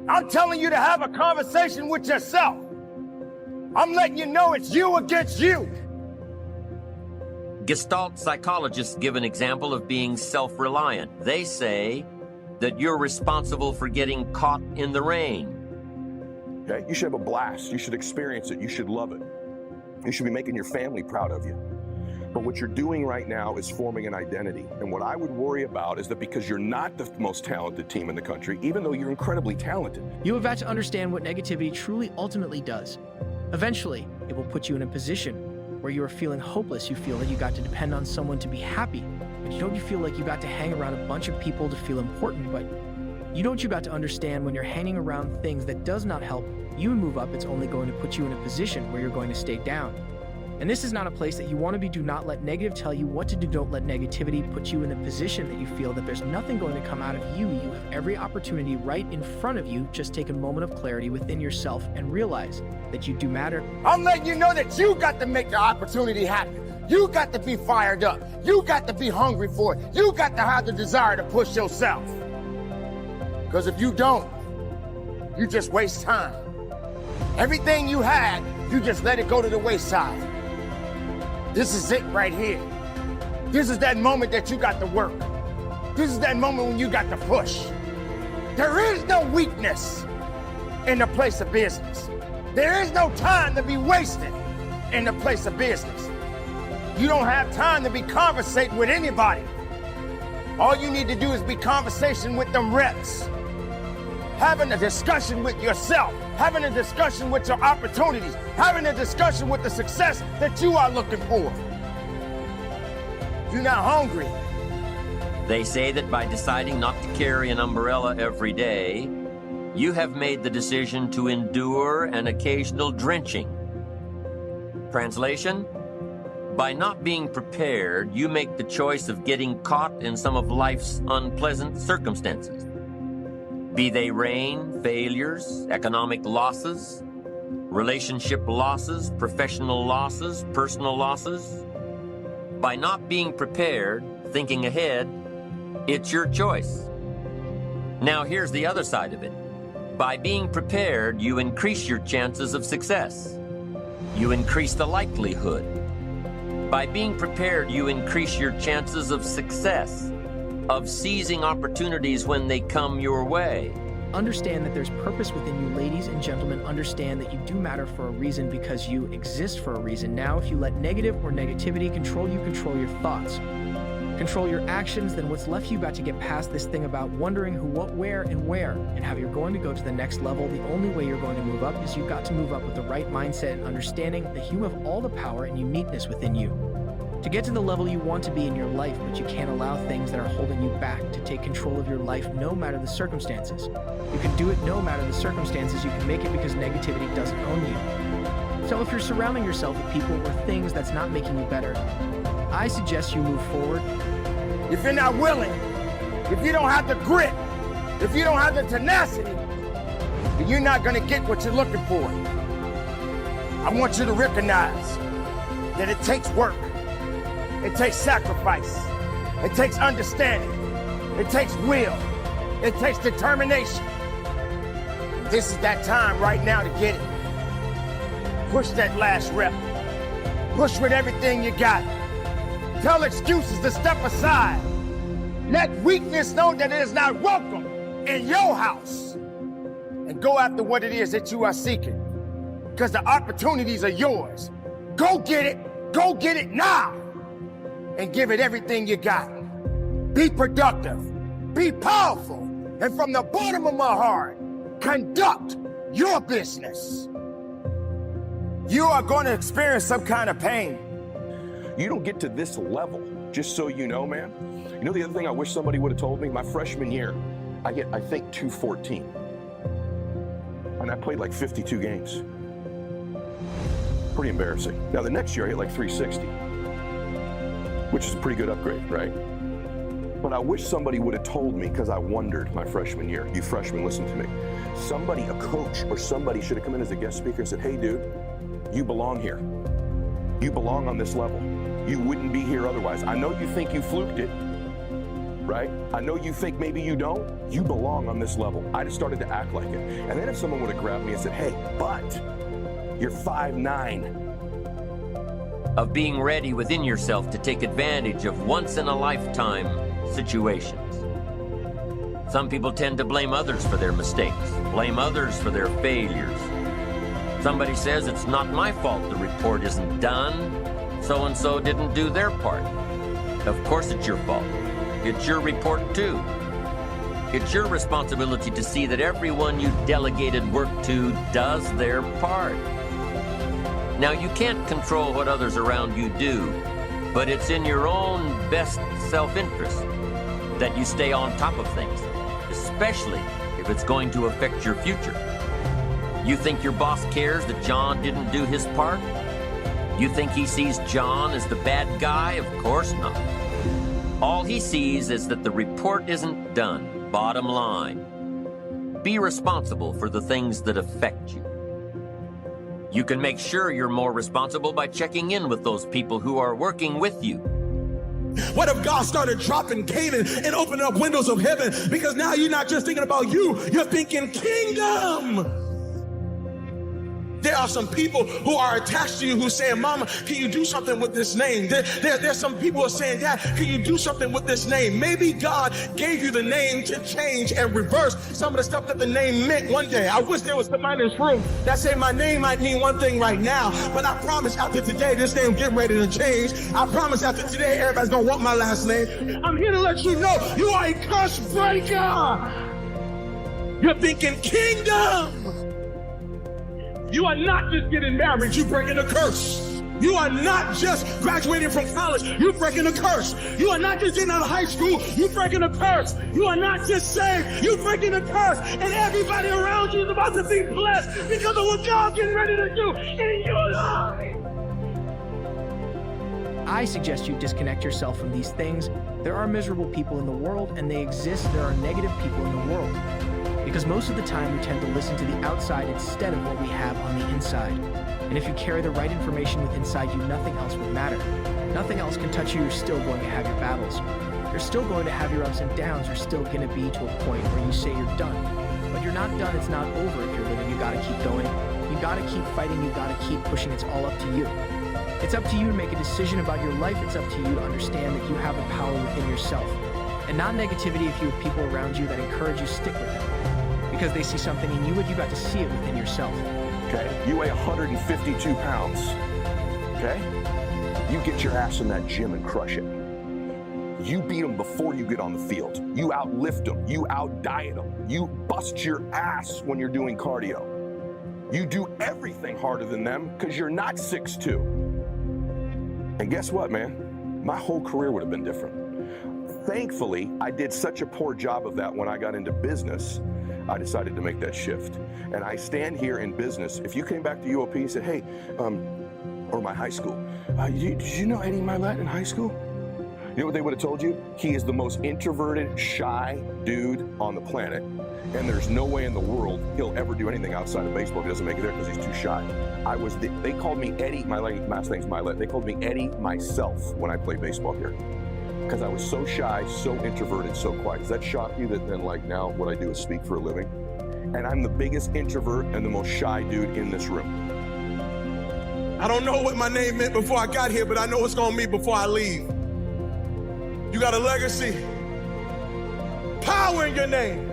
I'm telling you to have a conversation with yourself. I'm letting you know it's you against you. Gestalt psychologists give an example of being self-reliant. They say that you're responsible for getting caught in the rain. Okay? You should have a blast. You should experience it. You should love it. You should be making your family proud of you. But what you're doing right now is forming an identity. And what I would worry about is that because you're not the most talented team in the country, even though you're incredibly talented. You have got to understand what negativity truly ultimately does. Eventually, it will put you in a position where you are feeling hopeless. You feel that you got to depend on someone to be happy. But you feel like you got to hang around a bunch of people to feel important. But you got to understand when you're hanging around things that does not help you move up, it's only going to put you in a position where you're going to stay down. And this is not a place that you want to be. Do not let negative tell you what to do. Don't let negativity put you in a position that you feel that there's nothing going to come out of you. You have every opportunity right in front of you. Just take a moment of clarity within yourself and realize that you do matter. I'm letting you know that you got to make the opportunity happen. You got to be fired up. You got to be hungry for it. You got to have the desire to push yourself. Because if you don't, you just waste time. Everything you had, you just let it go to the wayside. This is it right here. This is that moment that you got to work. This is that moment when you got to push. There is no weakness in the place of business. There is no time to be wasted in the place of business. You don't have time to be conversating with anybody. All you need to do is be conversation with them reps. Having a discussion with yourself, having a discussion with your opportunities, having a discussion with the success that you are looking for. You're not hungry. They say that by deciding not to carry an umbrella every day, you have made the decision to endure an occasional drenching. Translation? By not being prepared, you make the choice of getting caught in some of life's unpleasant circumstances. Be they rain, failures, economic losses, relationship losses, professional losses, personal losses. By not being prepared, thinking ahead, it's your choice. Now here's the other side of it. By being prepared, you increase your chances of success. You increase the likelihood. By being prepared, you increase your chances of success, of seizing opportunities when they come your way. Understand that there's purpose within you, ladies and gentlemen. Understand that you do matter for a reason because you exist for a reason. Now, if you let negative or negativity control you, control your thoughts, control your actions, then what's left you got to get past this thing about wondering who, what, where, and how you're going to go to the next level. The only way you're going to move up is you've got to move up with the right mindset and understanding that you have all the power and uniqueness within you to get to the level you want to be in your life, but you can't allow things that are holding you back to take control of your life no matter the circumstances. You can do it no matter the circumstances. You can make it because negativity doesn't own you. So if you're surrounding yourself with people or things that's not making you better, I suggest you move forward. If you're not willing, if you don't have the grit, if you don't have the tenacity, then you're not going to get what you're looking for. I want you to recognize that it takes work. It takes sacrifice. It takes understanding. It takes will. It takes determination. This is that time right now to get it. Push that last rep. Push with everything you got. Tell excuses to step aside. Let weakness know that it is not welcome in your house. And go after what it is that you are seeking. Because the opportunities are yours. Go get it. Go get it now. And give it everything you got. Be productive. Be powerful. And from the bottom of my heart, conduct your business. You are going to experience some kind of pain. You don't get to this level, just so you know, man. You know the other thing I wish somebody would have told me? My freshman year, I hit, I think, 214. And I played like 52 games. Pretty embarrassing. Now the next year I hit like 360. Which is a pretty good upgrade, right? But I wish somebody would have told me, because I wondered my freshman year. You freshmen, listen to me. Somebody, a coach or somebody should have come in as a guest speaker and said, hey dude, you belong here. You belong on this level. You wouldn't be here otherwise. I know you think you fluked it. right? I know you think maybe you don't. You belong on this level. I just started to act like it. And then if someone would have grabbed me and said, hey, but you're 5'9". Of being ready within yourself to take advantage of once-in-a-lifetime situations. Some people tend to blame others for their mistakes, blame others for their failures. Somebody says, it's not my fault the report isn't done. So-and-so didn't do their part. Of course it's your fault. It's your report too. It's your responsibility to see that everyone you delegated work to does their part. Now, you can't control what others around you do, but it's in your own best self-interest that you stay on top of things, especially if it's going to affect your future. You think your boss cares that John didn't do his part? You think he sees John as the bad guy? Of course not. All he sees is that the report isn't done, bottom line. Be responsible for the things that affect you. You can make sure you're more responsible by checking in with those people who are working with you. What if God started dropping Canaan and opening up windows of heaven? Because now you're not just thinking about you, you're thinking kingdom. There are some people who are attached to you who are saying, Mama, can you do something with this name? There's some people who are saying, Dad, can you do something with this name? Maybe God gave you the name to change and reverse some of the stuff that the name meant one day. I wish there was somebody in this room that say my name might mean one thing right now, but I promise after today, this name get ready to change. I promise after today, everybody's gonna want my last name. I'm here to let you know you are a curse breaker. You're thinking kingdom. You are not just getting married, you're breaking a curse. You are not just graduating from college, you're breaking a curse. You are not just getting out of high school, you're breaking a curse. You are not just saved, you're breaking a curse. And everybody around you is about to be blessed because of what God's getting ready to do in your life. I suggest you disconnect yourself from these things. There are miserable people in the world, and they exist. There are negative people in the world. Because most of the time we tend to listen to the outside instead of what we have on the inside. And if you carry the right information with inside you, nothing else will matter. Nothing else can touch you. You're still going to have your battles. You're still going to have your ups and downs. You're still going to be to a point where you say you're done. But you're not done. It's not over if you're living. You got to keep going. You got to keep fighting. You got to keep pushing. It's all up to you. It's up to you to make a decision about your life. It's up to you to understand that you have the power within yourself. And not negativity. If you have people around you that encourage you, stick with them. Because they see something in you and you got to see it within yourself. Okay, you weigh 152 pounds, okay? You get your ass in that gym and crush it. You beat them before you get on the field. You outlift them, you outdiet them. You bust your ass when you're doing cardio. You do everything harder than them because you're not 6'2". And guess what, man? My whole career would have been different. Thankfully, I did such a poor job of that when I got into business. I decided to make that shift. And I stand here in business. If you came back to UOP and said, hey, or my high school, did you know Eddie Milet in high school? You know what they would have told you? He is the most introverted, shy dude on the planet. And there's no way in the world he'll ever do anything outside of baseball if he doesn't make it there because he's too shy. They called me Eddie, my last name's Milet. They called me Eddie myself when I played baseball here. Because I was so shy, so introverted, so quiet. Does that shock you that then like now what I do is speak for a living? And I'm the biggest introvert and the most shy dude in this room. I don't know what my name meant before I got here, but I know what's gonna mean before I leave. You got a legacy. Power in your name.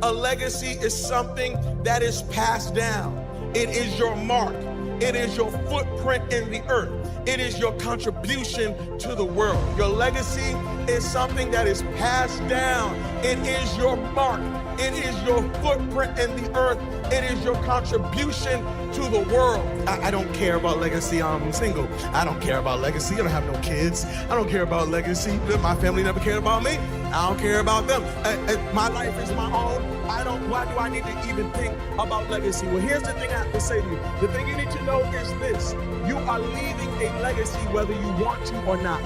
A legacy is something that is passed down. It is your mark. It is your footprint in the earth. It is your contribution to the world. Your legacy is something that is passed down. It is your mark. It is your footprint in the earth. It is your contribution to the world. I don't care about legacy. I'm single. I don't care about legacy. I don't have no kids. I don't care about legacy. My family never cared about me. I don't care about them. My life is my own. Why do I need to even think about legacy? Well, here's the thing I have to say to you. The thing you need to know is this. You are leaving a legacy whether you want to or not.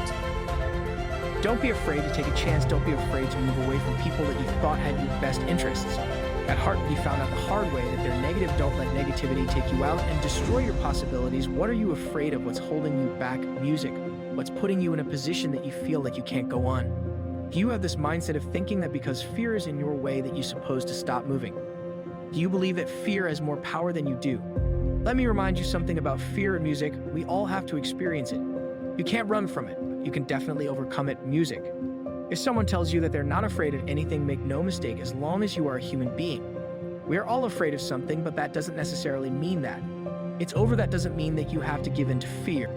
Don't be afraid to take a chance. Don't be afraid to move away from people that you thought had your best interests. At Harvey found out the hard way that they're negative. Don't let negativity take you out and destroy your possibilities. What are you afraid of? What's holding you back? Music. What's putting you in a position that you feel like you can't go on? Do you have this mindset of thinking that because fear is in your way that you're supposed to stop moving? Do you believe that fear has more power than you do? Let me remind you something about fear in music. We all have to experience it. You can't run from it, but you can definitely overcome it in music. If someone tells you that they're not afraid of anything, make no mistake, as long as you are a human being. We are all afraid of something, but that doesn't necessarily mean that. It's over that doesn't mean that you have to give in to fear.